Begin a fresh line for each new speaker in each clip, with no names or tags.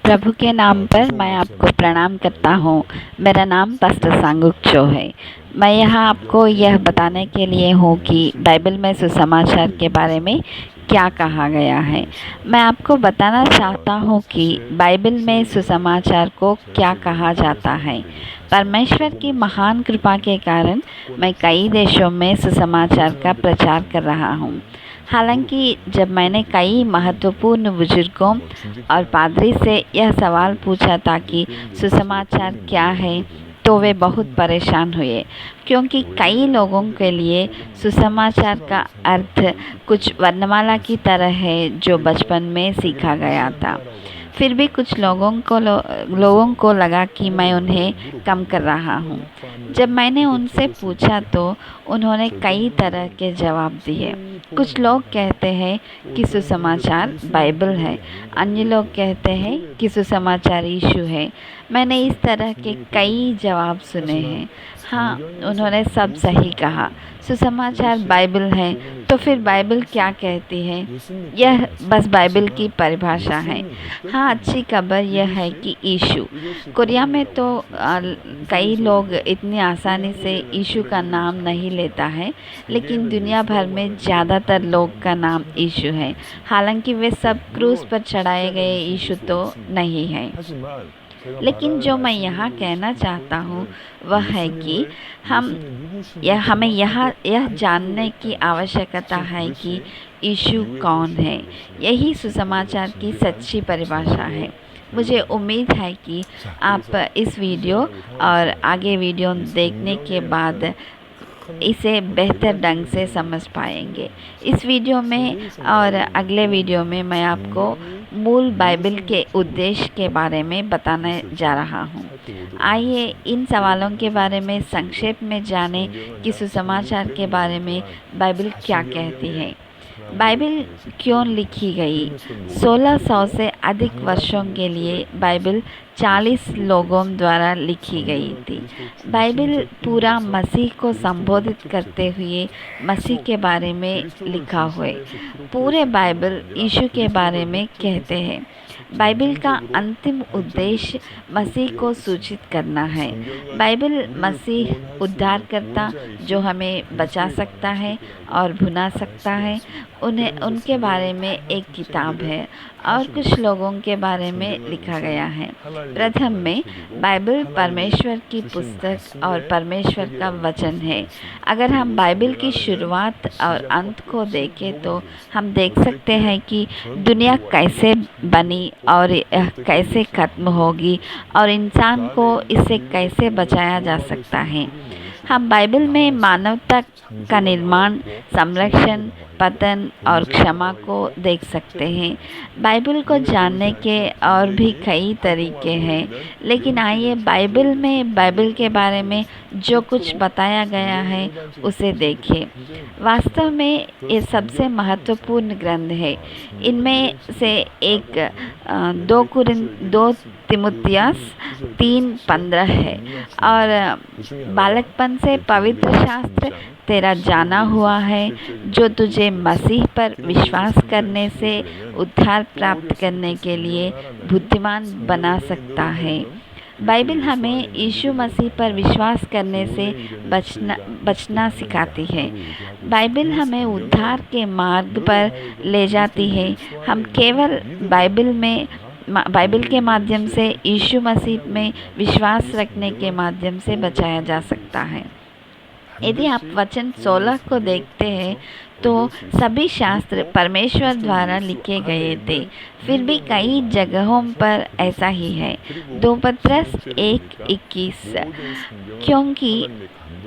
प्रभु के नाम पर मैं आपको प्रणाम करता हूँ। मेरा नाम पास्टर सांगुक चो है। मैं यहाँ आपको यह बताने के लिए हूँ कि बाइबल में सुसमाचार के बारे में क्या कहा गया है। मैं आपको बताना चाहता हूँ कि बाइबल में सुसमाचार को क्या कहा जाता है। परमेश्वर की महान कृपा के कारण मैं कई देशों में सुसमाचार का प्रचार कर रहा हूँ। हालांकि जब मैंने कई महत्वपूर्ण बुजुर्गों और पादरी से यह सवाल पूछा था कि सुसमाचार क्या है, तो वे बहुत परेशान हुए, क्योंकि कई लोगों के लिए सुसमाचार का अर्थ कुछ वर्णमाला की तरह है जो बचपन में सीखा गया था। फिर भी कुछ लोगों को लगा कि मैं उन्हें कम कर रहा हूँ। जब मैंने उनसे पूछा तो उन्होंने कई तरह के जवाब दिए। कुछ लोग कहते हैं कि सुसमाचार बाइबल है, अन्य लोग कहते हैं कि सुसमाचार यीशु है। मैंने इस तरह के कई जवाब सुने हैं। हाँ, उन्होंने सब सही कहा। सुसमाचार बाइबल है, तो फिर बाइबल क्या कहती है? यह बस बाइबल की परिभाषा है। हाँ, अच्छी खबर यह है कि यीशु कोरिया में तो कई लोग इतनी आसानी से यीशु का नाम नहीं लेता है, लेकिन दुनिया भर में ज़्यादातर लोग का नाम यीशु है। हालांकि वे सब क्रूस पर चढ़ाए गए यीशु तो नहीं है। लेकिन जो मैं यहाँ कहना चाहता हूँ वह है कि हमें यह जानने की आवश्यकता है कि यीशु कौन है। यही सुसमाचार की सच्ची परिभाषा है। मुझे उम्मीद है कि आप इस वीडियो और आगे वीडियो देखने के बाद इसे बेहतर ढंग से समझ पाएंगे। इस वीडियो में और अगले वीडियो में मैं आपको मूल बाइबल के उद्देश्य के बारे में बताने जा रहा हूँ। आइए इन सवालों के बारे में संक्षेप में जानें कि सुसमाचार के बारे में बाइबल क्या कहती है। बाइबल क्यों लिखी गई? 1600 से अधिक वर्षों के लिए बाइबल 40 लोगों द्वारा लिखी गई थी। बाइबल पूरा मसीह को संबोधित करते हुए मसीह के बारे में लिखा हुआ है। पूरे बाइबल यीशु के बारे में कहते हैं। बाइबल का अंतिम उद्देश्य मसीह को सूचित करना है। बाइबल मसीह उद्धारकर्ता जो हमें बचा सकता है और भुना सकता है, उनके बारे में एक किताब है और कुछ लोगों के बारे में लिखा गया है। प्रथम में बाइबल परमेश्वर की पुस्तक और परमेश्वर का वचन है। अगर हम बाइबल की शुरुआत और अंत को देखें तो हम देख सकते हैं कि दुनिया कैसे बनी और यह कैसे खत्म होगी और इंसान को इससे कैसे बचाया जा सकता है। हम बाइबल में मानवता का निर्माण, संरक्षण, पतन और क्षमा को देख सकते हैं। बाइबल को जानने के और भी कई तरीके हैं, लेकिन आइए बाइबल के बारे में जो कुछ बताया गया है उसे देखें। वास्तव में ये सबसे महत्वपूर्ण ग्रंथ है। इनमें से एक 2 तिमुथियुस 3:15 है और बालकपन से पवित्र शास्त्र तेरा जाना हुआ है, जो तुझे मसीह पर विश्वास करने से उद्धार प्राप्त करने के लिए बुद्धिमान बना सकता है। बाइबल हमें यीशु मसीह पर विश्वास करने से बचना सिखाती है। बाइबल हमें उद्धार के मार्ग पर ले जाती है। हम केवल बाइबल के माध्यम से यीशु मसीह में विश्वास रखने के माध्यम से बचाया जा सकता है। यदि आप वचन 16 को देखते हैं तो सभी शास्त्र परमेश्वर द्वारा लिखे गए थे। फिर भी कई जगहों पर ऐसा ही है। 2 पत्रस 1:21 क्योंकि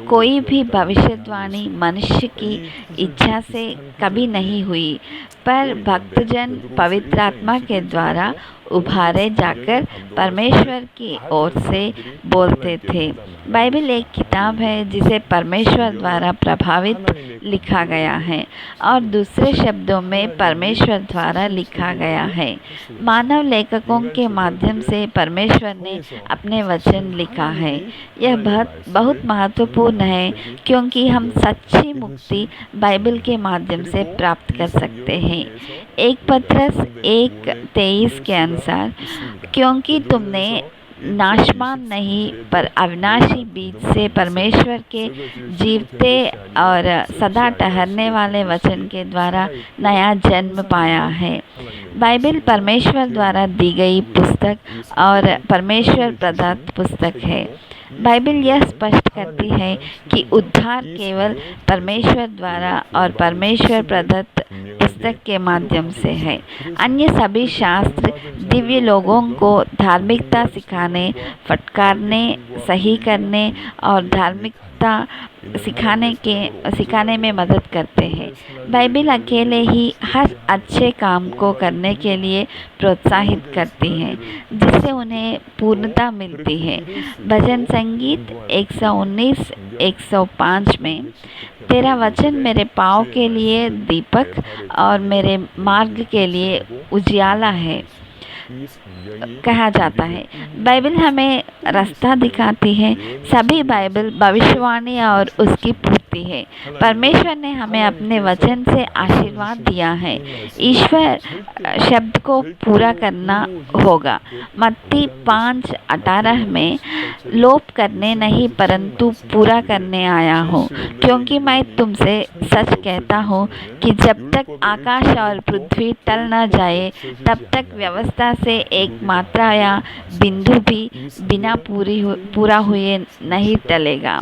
कोई भी भविष्यवाणी मनुष्य की इच्छा से कभी नहीं हुई, पर भक्तजन पवित्र आत्मा के द्वारा उभारे जाकर परमेश्वर की ओर से बोलते थे। बाइबल एक किताब है जिसे परमेश्वर द्वारा प्रभावित लिखा गया है। है और दूसरे शब्दों में परमेश्वर द्वारा लिखा गया है। मानव लेखकों के माध्यम से परमेश्वर ने अपने वचन लिखा है। यह बहुत महत्वपूर्ण है क्योंकि हम सच्ची मुक्ति बाइबल के माध्यम से प्राप्त कर सकते हैं। 1 पत्रस 1:23 के अनुसार, क्योंकि तुमने नाशवान नहीं पर अविनाशी बीज से परमेश्वर के जीवते और सदा ठहरने वाले वचन के द्वारा नया जन्म पाया है। बाइबल परमेश्वर द्वारा दी गई पुस्तक और परमेश्वर प्रदत्त पुस्तक है। बाइबल यह स्पष्ट करती है कि उद्धार केवल परमेश्वर द्वारा और परमेश्वर प्रदत्त पुस्तक के माध्यम से है। अन्य सभी शास्त्र दिव्य लोगों को धार्मिकता सिखाने, फटकारने, सही करने और धार्मिकता सिखाने में मदद करते हैं। बाइबल अकेले ही हर अच्छे काम को करने के लिए प्रोत्साहित करती है, जिससे उन्हें पूर्णता मिलती है। भजन संगीत 119 105 में, तेरा वचन मेरे पाँव के लिए दीपक और मेरे मार्ग के लिए उजियाला है कहा जाता है। बाइबल हमें रास्ता दिखाती है। सभी बाइबल भविष्यवाणी और उसकी पूर्ति है। परमेश्वर ने हमें अपने वचन से आशीर्वाद दिया है। ईश्वर शब्द को पूरा करना होगा। मत्ती 5:18 में, लोप करने नहीं परंतु पूरा करने आया हूँ, क्योंकि मैं तुमसे सच कहता हूँ कि जब तक आकाश और पृथ्वी टल न जाए तब तक व्यवस्था से एक मात्रा या बिंदु भी बिना पूरा हुए नहीं टलेगा।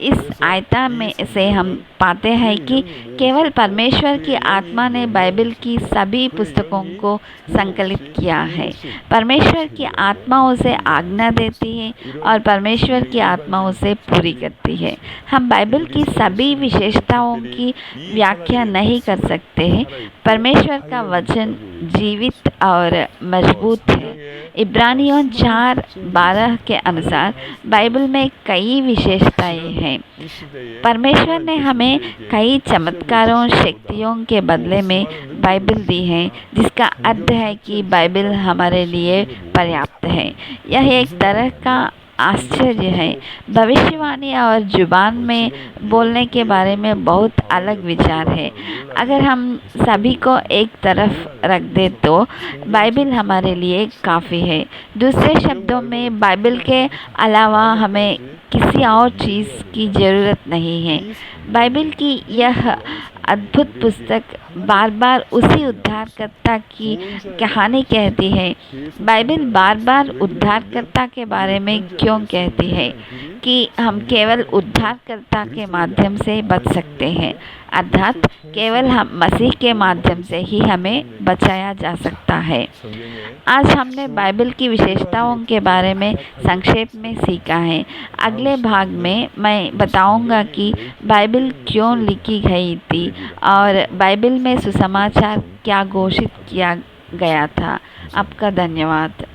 इस आयता में से हम पाते हैं कि केवल परमेश्वर की आत्मा ने बाइबल की सभी पुस्तकों को संकलित किया है। परमेश्वर की आत्मा उसे आज्ञा देती है और परमेश्वर की आत्मा उसे पूरी करती है। हम बाइबल की सभी विशेषताओं की व्याख्या नहीं कर सकते हैं। परमेश्वर का वचन जीवित और मजबूत है। इब्रानियों 4:12 के अनुसार बाइबल में कई विशेषताएं हैं। परमेश्वर ने हमें कई चमत्कारों, शक्तियों के बदले में बाइबल दी है, जिसका अर्थ है कि बाइबल हमारे लिए पर्याप्त है। यह एक तरह का आश्चर्य है। भविष्यवाणी और जुबान में बोलने के बारे में बहुत अलग विचार है। अगर हम सभी को एक तरफ रख दे तो बाइबल हमारे लिए काफ़ी है। दूसरे शब्दों में, बाइबल के अलावा हमें किसी और चीज़ की ज़रूरत नहीं है। बाइबल की यह अद्भुत पुस्तक बार बार उसी उद्धारकर्ता की कहानी कहती है। बाइबल बार बार उद्धारकर्ता के बारे में क्यों कहती है कि हम केवल उद्धारकर्ता के माध्यम से बच सकते हैं, अर्थात केवल हम मसीह के माध्यम से ही हमें बचाया जा सकता है। आज हमने बाइबल की विशेषताओं के बारे में संक्षेप में सीखा है। अगले भाग में मैं बताऊंगा कि बाइबल क्यों लिखी गई थी और बाइबल में सुसमाचार क्या घोषित किया गया था। आपका धन्यवाद।